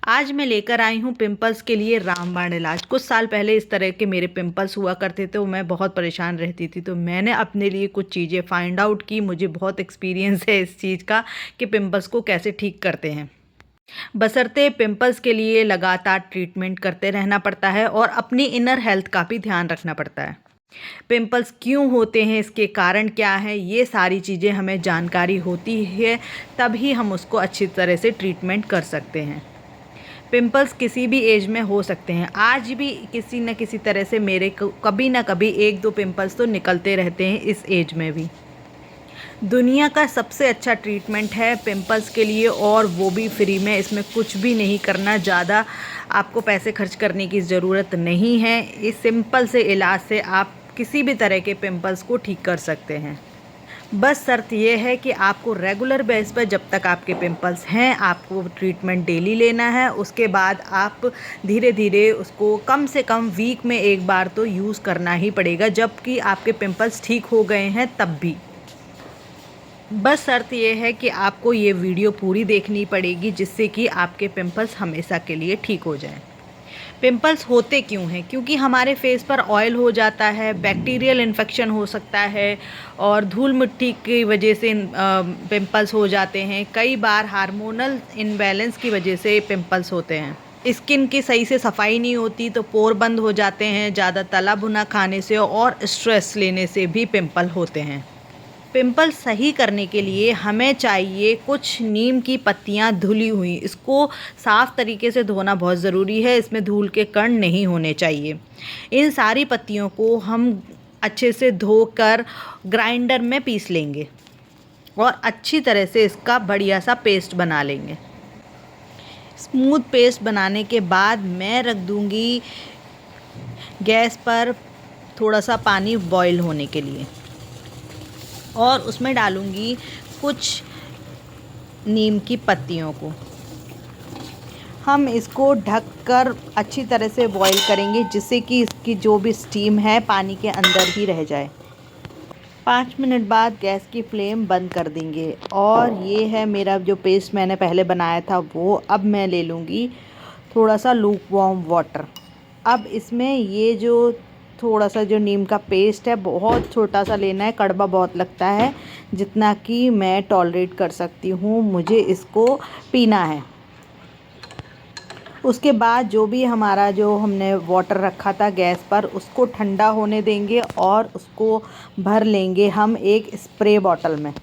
आज मैं लेकर आई हूँ पिंपल्स के लिए रामबाण इलाज। कुछ साल पहले इस तरह के मेरे पिंपल्स हुआ करते थे और मैं बहुत परेशान रहती थी। तो मैंने अपने लिए कुछ चीज़ें फाइंड आउट की। मुझे बहुत एक्सपीरियंस है इस चीज़ का कि पिंपल्स को कैसे ठीक करते हैं। बशर्ते पिंपल्स के लिए लगातार ट्रीटमेंट करते रहना पड़ता है और अपनी इनर हेल्थ का भी ध्यान रखना पड़ता है। पिंपल्स क्यों होते हैं, इसके कारण क्या है, ये सारी चीज़ें हमें जानकारी होती है, तभी हम उसको अच्छी तरह से ट्रीटमेंट कर सकते हैं। पिंपल्स किसी भी एज में हो सकते हैं। आज भी किसी न किसी तरह से मेरे को कभी ना कभी 1-2 पिंपल्स तो निकलते रहते हैं इस एज में भी। दुनिया का सबसे अच्छा ट्रीटमेंट है पिंपल्स के लिए, और वो भी फ्री में। इसमें कुछ भी नहीं करना, ज़्यादा आपको पैसे खर्च करने की ज़रूरत नहीं है। इस सिंपल से इलाज से आप किसी भी तरह के पिंपल्स को ठीक कर सकते हैं। बस शर्त ये है कि आपको रेगुलर बेस पर, जब तक आपके पिंपल्स हैं, आपको ट्रीटमेंट डेली लेना है। उसके बाद आप धीरे धीरे उसको कम से कम वीक में 1 बार तो यूज़ करना ही पड़ेगा, जबकि आपके पिंपल्स ठीक हो गए हैं तब भी। बस शर्त ये है कि आपको ये वीडियो पूरी देखनी पड़ेगी, जिससे कि आपके पिंपल्स हमेशा के लिए ठीक हो जाएं। पिंपल्स होते क्यों हैं? क्योंकि हमारे फेस पर ऑयल हो जाता है, बैक्टीरियल इन्फेक्शन हो सकता है, और धूल मिट्टी की वजह से पिंपल्स हो जाते हैं। कई बार हार्मोनल इम्बैलेंस की वजह से पिंपल्स होते हैं। स्किन की सही से सफाई नहीं होती तो पोर बंद हो जाते हैं। ज़्यादा तला भुना खाने से और स्ट्रेस लेने से भी पिंपल होते हैं। पिंपल सही करने के लिए हमें चाहिए कुछ नीम की पत्तियां धुली हुई। इसको साफ़ तरीके से धोना बहुत ज़रूरी है, इसमें धूल के कण नहीं होने चाहिए। इन सारी पत्तियों को हम अच्छे से धोकर ग्राइंडर में पीस लेंगे और अच्छी तरह से इसका बढ़िया सा पेस्ट बना लेंगे। स्मूथ पेस्ट बनाने के बाद मैं रख दूँगी गैस पर थोड़ा सा पानी बॉईल होने के लिए, और उसमें डालूँगी कुछ नीम की पत्तियों को। हम इसको ढककर अच्छी तरह से बॉईल करेंगे, जिससे कि इसकी जो भी स्टीम है पानी के अंदर ही रह जाए। 5 मिनट बाद गैस की फ्लेम बंद कर देंगे। और ये है मेरा जो पेस्ट मैंने पहले बनाया था वो। अब मैं ले लूँगी थोड़ा सा लूक वार्म वाटर। अब इसमें ये जो थोड़ा सा जो नीम का पेस्ट है, बहुत छोटा सा लेना है, कड़वा बहुत लगता है, जितना कि मैं टॉलरेट कर सकती हूँ, मुझे इसको पीना है। उसके बाद जो भी हमारा जो हमने वाटर रखा था गैस पर, उसको ठंडा होने देंगे और उसको भर लेंगे हम एक स्प्रे बॉटल में।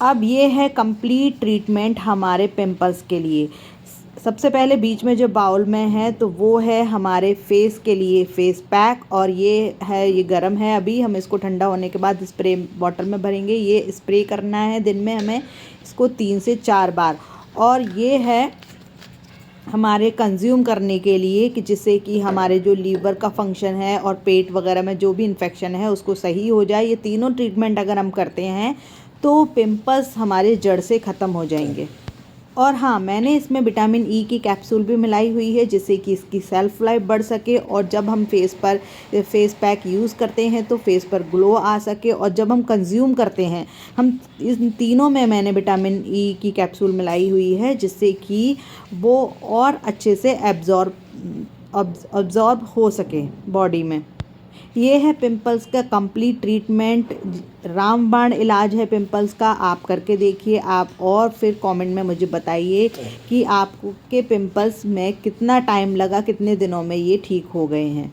अब ये है कंप्लीट ट्रीटमेंट हमारे पिंपल्स के लिए। सबसे पहले बीच में जो बाउल में है तो वो है हमारे फेस के लिए फेस पैक, और ये गर्म है। अभी हम इसको ठंडा होने के बाद स्प्रे बॉटल में भरेंगे। ये स्प्रे करना है दिन में हमें इसको 3 से 4 बार। और ये है हमारे कंज्यूम करने के लिए, कि जिससे कि हमारे जो लीवर का फंक्शन है और पेट वगैरह में जो भी इन्फेक्शन है उसको सही हो जाए। ये तीनों ट्रीटमेंट अगर हम करते हैं तो पिंपल्स हमारे जड़ से ख़त्म हो जाएंगे। और हाँ, मैंने इसमें विटामिन ई की कैप्सूल भी मिलाई हुई है, जिससे कि इसकी सेल्फ लाइफ बढ़ सके, और जब हम फेस पैक यूज़ करते हैं तो फेस पर ग्लो आ सके। और जब हम कंज्यूम करते हैं, हम इन तीनों में मैंने विटामिन ई की कैप्सूल मिलाई हुई है, जिससे कि वो और अच्छे से अब्जॉर्ब हो सके बॉडी में। ये है पिंपल्स का कंप्लीट ट्रीटमेंट। रामबाण इलाज है पिंपल्स का। आप करके देखिए आप, और फिर कमेंट में मुझे बताइए कि आपके पिंपल्स में कितना टाइम लगा, कितने दिनों में ये ठीक हो गए हैं।